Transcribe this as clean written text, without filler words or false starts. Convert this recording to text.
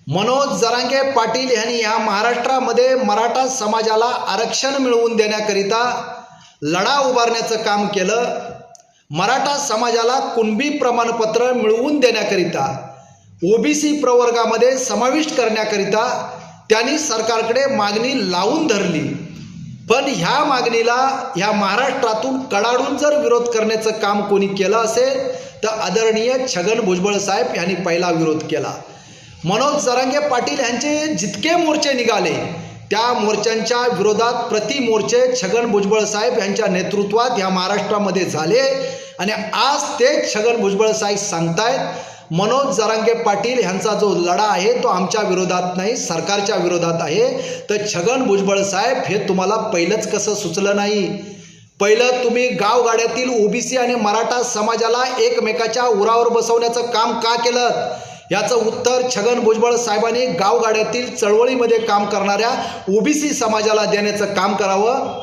मनोज जरांगे पाटील यांनी या महाराष्ट्रामध्ये मराठा समाजाला आरक्षण मिळवून देण्याकरिता लढा उभारण्याचं काम केलं। मराठा समाजाला कुणबी प्रमाणपत्र मिळवून देण्याकरिता ओबीसी प्रवर्गामध्ये समाविष्ट करण्याकरिता त्यांनी सरकारकडे मागणी लावून धरली। पण ह्या मागणीला ह्या महाराष्ट्रातून कडाडून जर विरोध करण्याचं काम कोणी केलं असेल तर आदरणीय छगन भुजबळ साहेब यांनी पहिला विरोध केला। मनोज जरांगे पाटील यांचे जितके मोर्चे निघाले त्या मोर्चांच्या विरोधात प्रति मोर्चे छगन भुजबळ साहेब यांच्या नेतृत्वात या महाराष्ट्रामध्ये झाले आणि आज ते छगन भुजबळ साहेब सांगतायत मनोज जरांगे पाटील यांचा जो लढा आहे तो आमच्या विरोधात नाही, सरकारच्या विरोधात आहे। तर छगन भुजबळ साहेब हे तुम्हाला पहिलंच कसं सुचलं नाही? पहिलं तुम्ही गावगाड्यातील ओबीसी आणि मराठा समाजाला एकमेकाच्या उरावर बसवण्याचं काम का केलं? याचं उत्तर छगन भुजबळ साहेबांनी गावगाड्यातील चळवळीमध्ये काम करणाऱ्या ओबीसी समाजाला देण्याचं काम करावं।